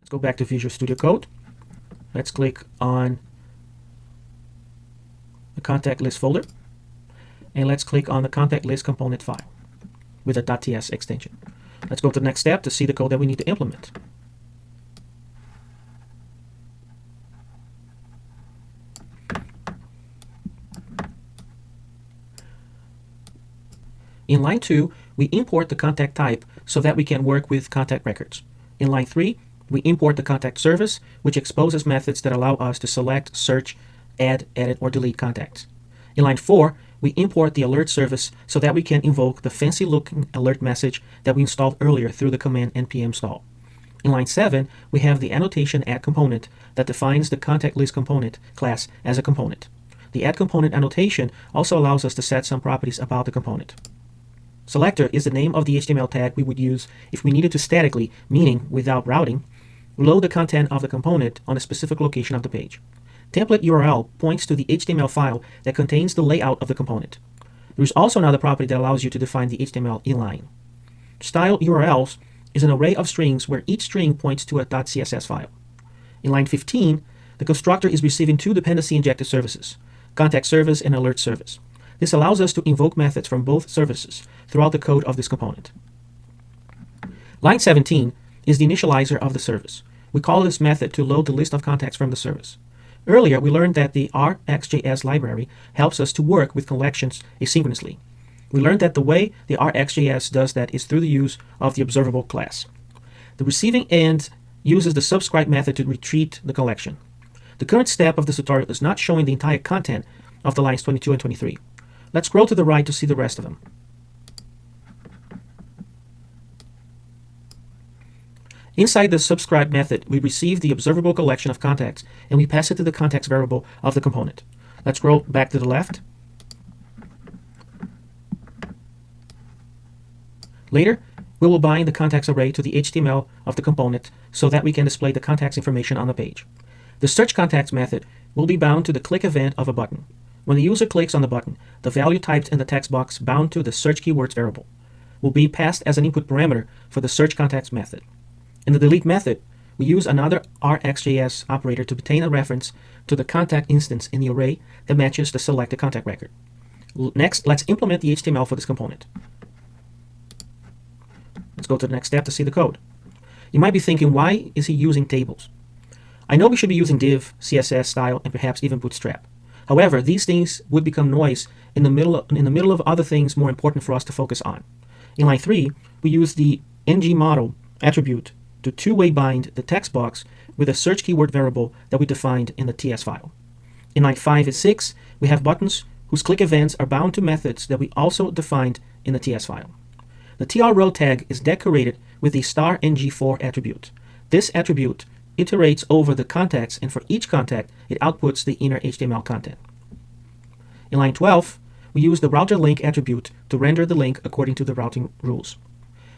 Let's go back to Visual Studio Code. Let's click on the contact list folder, and let's click on the contact list component file with a .ts extension. Let's go to the next step to see the code that we need to implement. In line 2, we import the contact type so that we can work with contact records. In line 3, we import the contact service, which exposes methods that allow us to select, search, add, edit, or delete contacts. In line 4, we import the alert service so that we can invoke the fancy-looking alert message that we installed earlier through the command npm install. In line 7, we have the annotation add component that defines the contact list component class as a component. The add component annotation also allows us to set some properties about the component. Selector is the name of the HTML tag we would use if we needed to statically, meaning without routing, load the content of the component on a specific location of the page. Template URL points to the HTML file that contains the layout of the component. There is also another property that allows you to define the HTML inline. Style URLs is an array of strings where each string points to a .css file. In line 15, the constructor is receiving two dependency-injected services, contact service and alert service. This allows us to invoke methods from both services throughout the code of this component. Line 17 is the initializer of the service. We call this method to load the list of contacts from the service. Earlier, we learned that the RxJS library helps us to work with collections asynchronously. We learned that the way the RxJS does that is through the use of the observable class. The receiving end uses the subscribe method to retrieve the collection. The current step of this tutorial is not showing the entire content of the lines 22 and 23. Let's scroll to the right to see the rest of them. Inside the subscribe method, we receive the observable collection of contacts, and we pass it to the context variable of the component. Let's scroll back to the left. Later, we will bind the contacts array to the HTML of the component so that we can display the contacts information on the page. The search contacts method will be bound to the click event of a button. When the user clicks on the button, the value typed in the text box bound to the search keywords variable will be passed as an input parameter for the search contacts method. In the delete method, we use another RxJS operator to obtain a reference to the contact instance in the array that matches the selected contact record. Next, let's implement the HTML for this component. Let's go to the next step to see the code. You might be thinking, why is he using tables? I know we should be using div, CSS style, and perhaps even bootstrap. However, these things would become noise in the middle of other things more important for us to focus on. In line 3, we use the ngModel attribute to two-way bind the text box with a search keyword variable that we defined in the TS file. In line 5 and 6, we have buttons whose click events are bound to methods that we also defined in the TS file. The TR_row tag is decorated with the *ng4 attribute. This attribute iterates over the contacts, and for each contact, it outputs the inner HTML content. In line 12, we use the router link attribute to render the link according to the routing rules.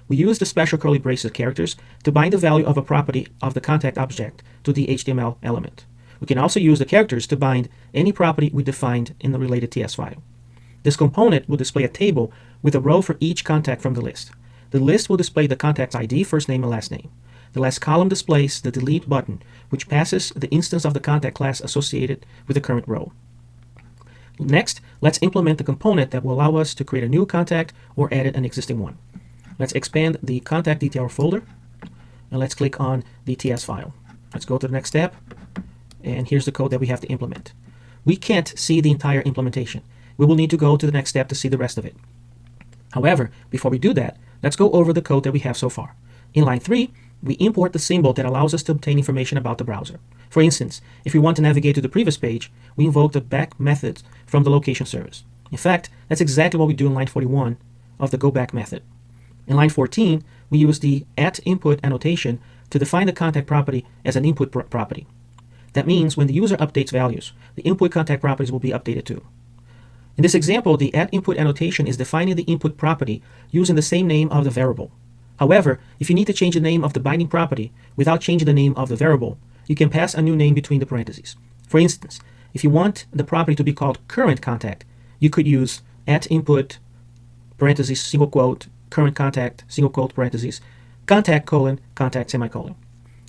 We use the special curly braces characters to bind the value of a property of the contact object to the HTML element. We can also use the characters to bind any property we defined in the related TS file. This component will display a table with a row for each contact from the list. The list will display the contact's ID, first name, and last name. The last column displays the delete button, which passes the instance of the contact class associated with the current row. Next, let's implement the component that will allow us to create a new contact or edit an existing one. Let's expand the contact detail folder, and let's click on the TS file. Let's go to the next step, and here's the code that we have to implement. We can't see the entire implementation. We will need to go to the next step to see the rest of it. However, before we do that, let's go over the code that we have so far. In line 3, we import the symbol that allows us to obtain information about the browser. For instance, if we want to navigate to the previous page, we invoke the back method from the location service. In fact, that's exactly what we do in line 41 of the goBack method. In line 14, we use the @input annotation to define the contact property as an input property. That means when the user updates values, the input contact properties will be updated too. In this example, the @input annotation is defining the input property using the same name of the variable. However, if you need to change the name of the binding property without changing the name of the variable, you can pass a new name between the parentheses. For instance, if you want the property to be called current contact, you could use @input parentheses single quote current contact single quote parentheses contact colon contact semicolon.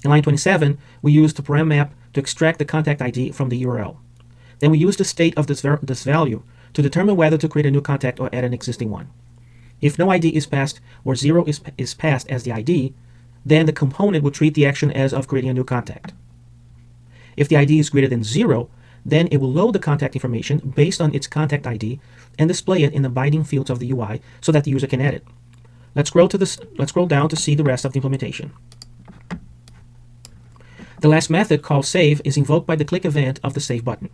In line 27, we use the param map to extract the contact ID from the URL. Then we use the state of this value to determine whether to create a new contact or add an existing one. If no ID is passed or 0 is passed as the ID, then the component will treat the action as of creating a new contact. If the ID is greater than 0, then it will load the contact information based on its contact ID and display it in the binding fields of the UI so that the user can edit. Let's scroll down to see the rest of the implementation. The last method, called save, is invoked by the click event of the save button.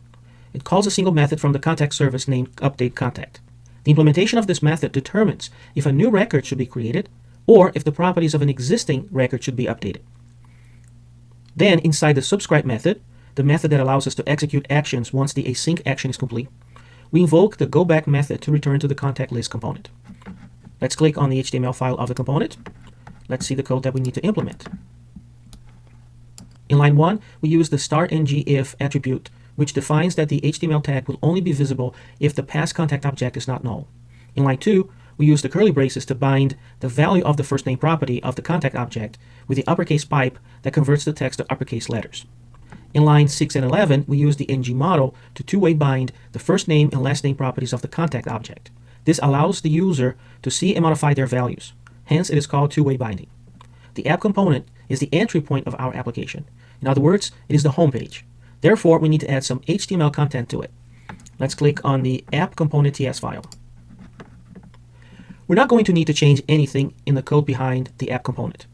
It calls a single method from the contact service named updateContact. The implementation of this method determines if a new record should be created or if the properties of an existing record should be updated. Then, inside the subscribe method, the method that allows us to execute actions once the async action is complete, we invoke the goBack method to return to the contact list component. Let's click on the HTML file of the component. Let's see the code that we need to implement. In line 1, we use the startNGIF attribute, which defines that the HTML tag will only be visible if the past contact object is not null. In line 2, we use the curly braces to bind the value of the first name property of the contact object with the uppercase pipe that converts the text to uppercase letters. In lines 6 and 11, we use the ng model to two-way bind the first name and last name properties of the contact object. This allows the user to see and modify their values. Hence, it is called two-way binding. The app component is the entry point of our application. In other words, it is the home page. Therefore, we need to add some HTML content to it. Let's click on the app component TS file. We're not going to need to change anything in the code behind the app component.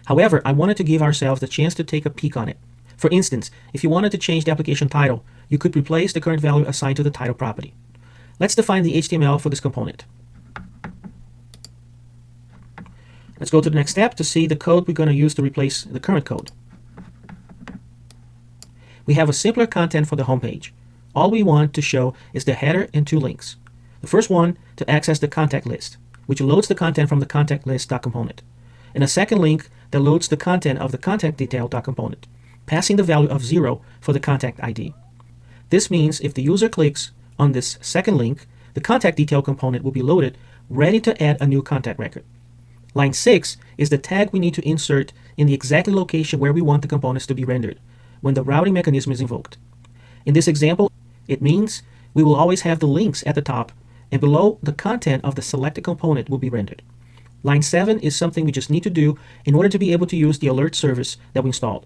However, I wanted to give ourselves the chance to take a peek on it. For instance, if you wanted to change the application title, you could replace the current value assigned to the title property. Let's define the HTML for this component. Let's go to the next step to see the code we're going to use to replace the current code. We have a simpler content for the home page. All we want to show is the header and two links. The first one to access the contact list, which loads the content from the contact list.component, and a second link that loads the content of the contact detail.component, passing the value of 0 for the contact ID. This means if the user clicks on this second link, the contact detail component will be loaded, ready to add a new contact record. Line 6 is the tag we need to insert in the exact location where we want the components to be rendered when the routing mechanism is invoked. In this example, it means we will always have the links at the top, and below the content of the selected component will be rendered. Line 7 is something we just need to do in order to be able to use the alert service that we installed.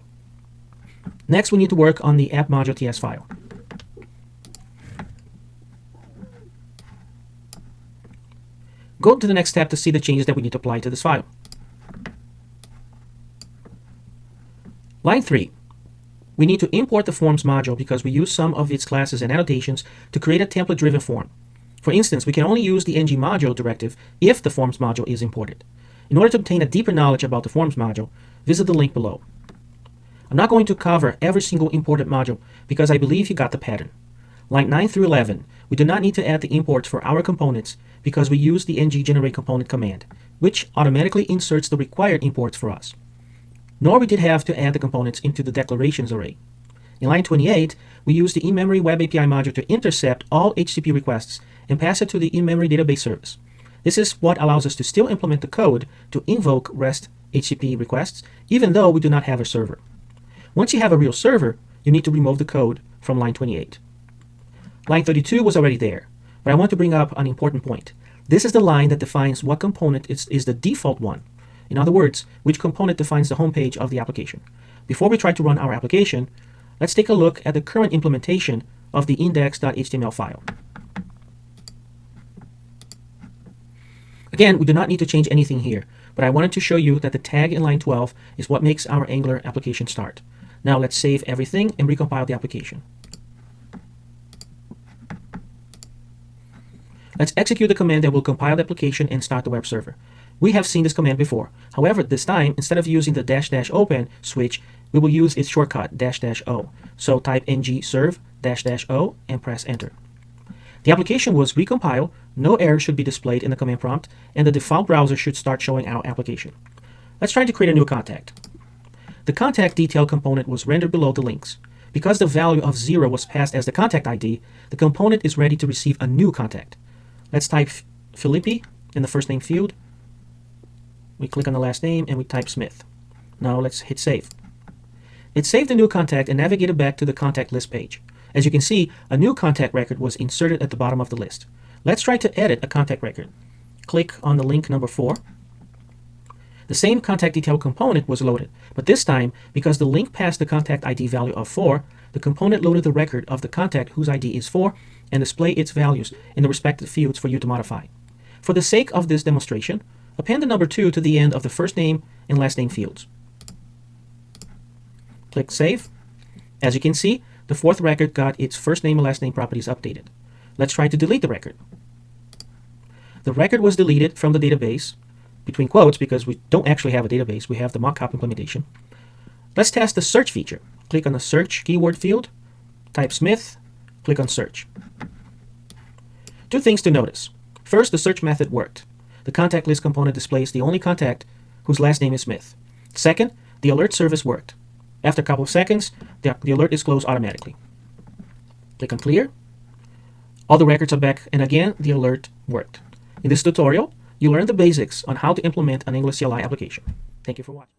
Next, we need to work on the app module TS file. Go to the next step to see the changes that we need to apply to this file. Line 3. We need to import the forms module because we use some of its classes and annotations to create a template-driven form. For instance, we can only use the ng module directive if the forms module is imported. In order to obtain a deeper knowledge about the forms module, visit the link below. I'm not going to cover every single imported module because I believe you got the pattern. Line 9 through 11, we do not need to add the imports for our components because we use the ng generate component command, which automatically inserts the required imports for us. Nor we did have to add the components into the declarations array. In line 28, we use the in-memory web API module to intercept all HTTP requests and pass it to the in-memory database service. This is what allows us to still implement the code to invoke REST HTTP requests, even though we do not have a server. Once you have a real server, you need to remove the code from line 28. Line 32 was already there, but I want to bring up an important point. This is the line that defines what component is the default one. In other words, which component defines the home page of the application. Before we try to run our application, let's take a look at the current implementation of the index.html file. Again, we do not need to change anything here, but I wanted to show you that the tag in line 12 is what makes our Angular application start. Now let's save everything and recompile the application. Let's execute the command that will compile the application and start the web server. We have seen this command before. However, this time, instead of using the --open switch, we will use its shortcut --o. So type ng serve --o and press enter. The application was recompiled, no error should be displayed in the command prompt, and the default browser should start showing our application. Let's try to create a new contact. The contact detail component was rendered below the links. Because the value of 0 was passed as the contact ID, the component is ready to receive a new contact. Let's type Felipe in the first name field. We click on the last name and we type Smith. Now let's hit save. It saved the new contact and navigated back to the contact list page. As you can see, a new contact record was inserted at the bottom of the list. Let's try to edit a contact record. Click on the link number 4. The same contact detail component was loaded, but this time, because the link passed the contact ID value of 4, the component loaded the record of the contact whose ID is 4 and display its values in the respective fields for you to modify. For the sake of this demonstration, append the number 2 to the end of the first name and last name fields. Click Save. As you can see, the 4th record got its first name and last name properties updated. Let's try to delete the record. The record was deleted from the database, between quotes, because we don't actually have a database, we have the mockup implementation. Let's test the search feature. Click on the search keyword field, type Smith, click on search. 2 things to notice. First, the search method worked. The contact list component displays the only contact whose last name is Smith. Second, the alert service worked. After a couple of seconds, the alert is closed automatically. Click on clear. All the records are back, and again, the alert worked. In this tutorial, you learned the basics on how to implement an Angular CLI application. Thank you for watching.